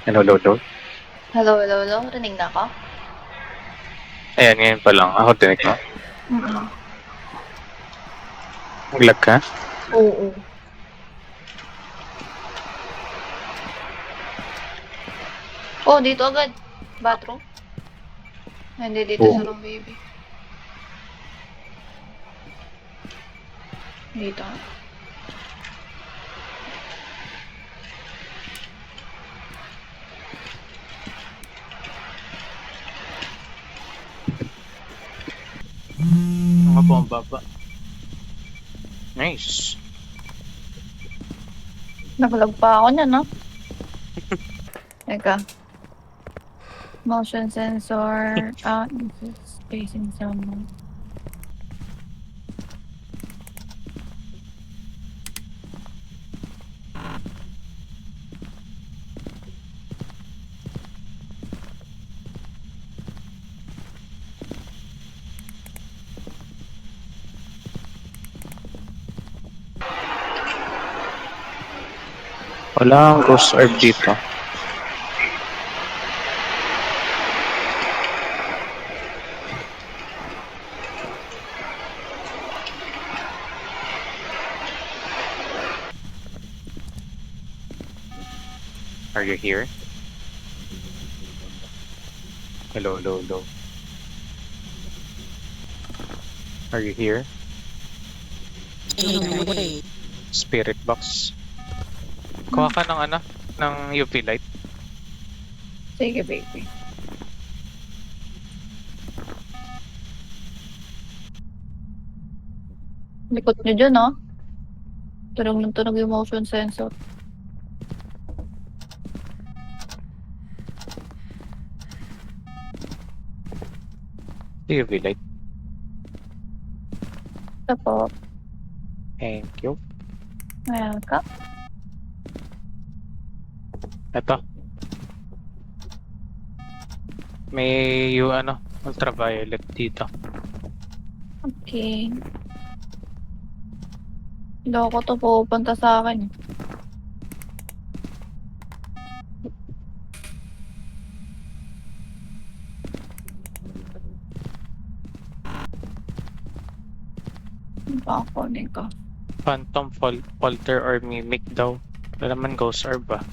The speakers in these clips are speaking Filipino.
Hello, Lolo. Hello, hello, hello. Rinig na ako? Ayan, ngayon pa lang. Ako tinig mo. Mm. Naglag ka? Oo. Oh, dito agad. Bathroom? Hindi, dito Oo. sa room, baby. Dito. Mga bumababa. Nice. Naglag pa ako niyan, no? Teka. Motion sensor. Spacing someone. Wala ang ghost orb dito. Are you here? Hello, Lolo. Are you here? Spirit box. Kuha ka ng ano? Ng UV light. Sige, baby. Likot nyo dyan, no? Tunog ng tunog yung motion sensor. UV light. Ito po. Thank you. Ayan ka. Ito. May yung ano, ultraviolet dito. Okay. Loko to pupunta sa akin. Pakunin ko. Phantom polter or mimic daw. Wala naman ghost orb ba?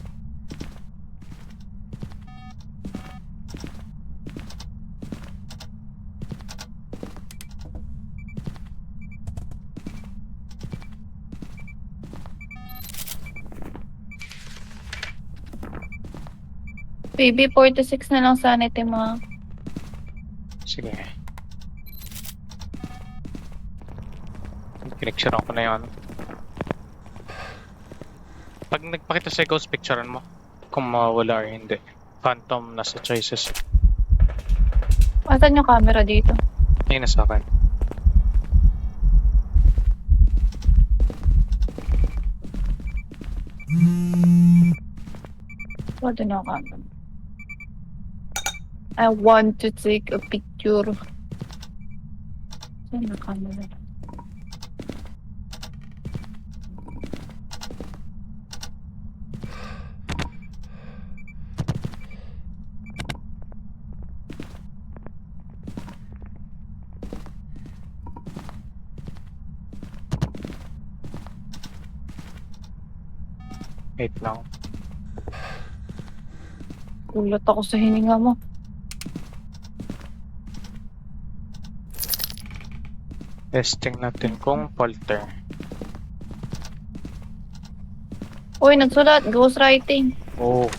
Baby, 46 na lang sanity mo. Sige. Pinicturean ko na yung ano. Pag nagpakita sa ghost, picturean mo. Kung mawala or hindi. Phantom nasa choices. Asan yung camera dito? Ayun na sa akin. Wala na camera. I want to take a picture. Saan na camera? Wait lang. Gulat ako sa hininga mo. Testing natin kung polter. Uy, nagsulat. Ghostwriting. Oh,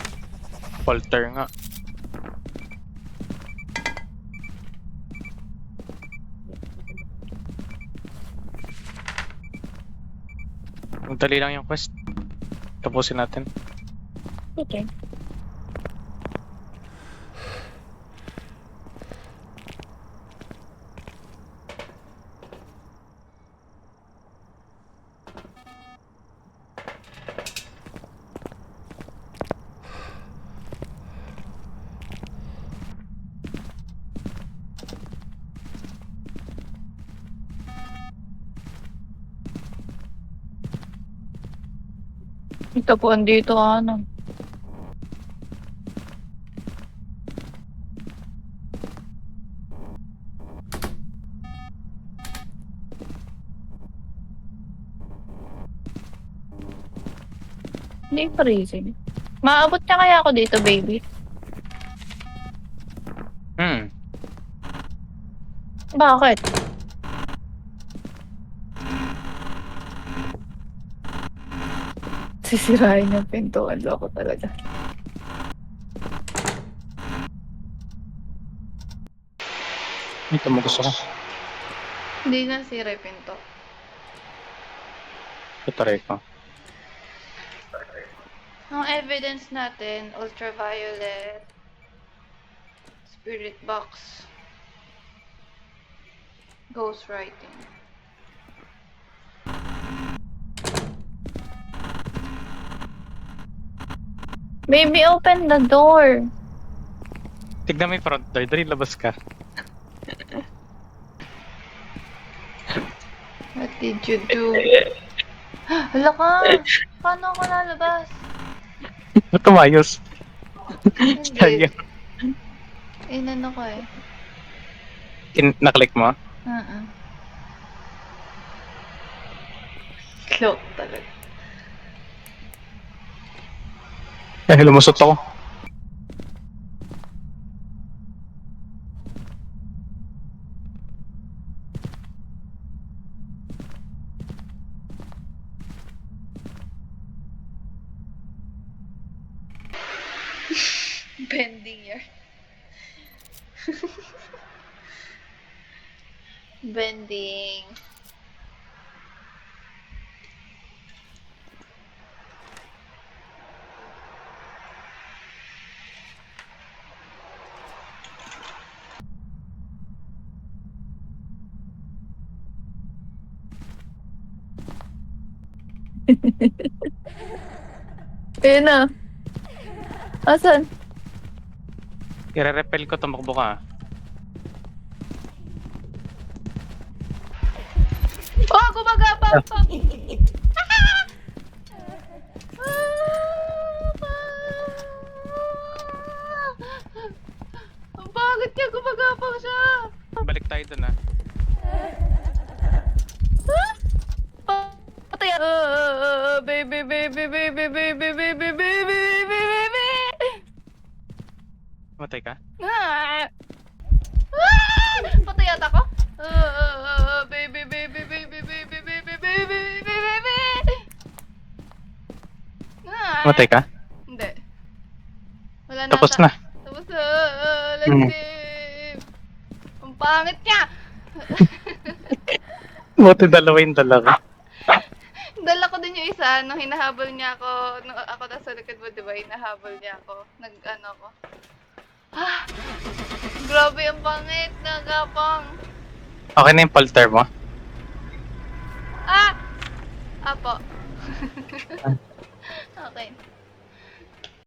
polter nga. Magdali lang yung quest. Tapusin natin. Okay. Ito po, andito ano. Hindi freezing. Maabot niya kaya ako dito, baby? Bakit? Sisirain yung pintuan. Loko talaga. Ito mo gusto ko. Hindi na sira yung pinto. Ito ko. Ang evidence natin, ultraviolet, spirit box, ghostwriting. Baby, open the door. Tignan mo yung front door. Dali, labas ka. What did you do? Hala ka! Paano ako lalabas? Ba't tumayos? Hindi. Sayang. Inano ko eh. Naklik mo? Cloak talaga. Eh, lumusot ako. Bending yarn. Bending. Ayun na. Asan? I-repel ko, tumakbo ka. Oh, gumagapang pa! Bakit niya gumagapang siya? Balik tayo dun ah. Patay. Baby, baby, baby, baby, baby, baby, baby, baby. Matay ka? Patay yata ko? Baby, baby, baby, baby, baby, baby, baby, baby. Matay ka? Hindi. Wala na. Tapos na. Tapos na. Let's see. Ang pangit niya. Buti dalawa yung dalawa. Dala ko din yung isa nung hinahabol niya ako. Nung ako nasa likod mo, di ba? Hinahabol niya ako. Nag-ano ko. Ah! Grabe ang pangit. Nagapang. Okay na yung polter mo? Ah! Apo. Okay.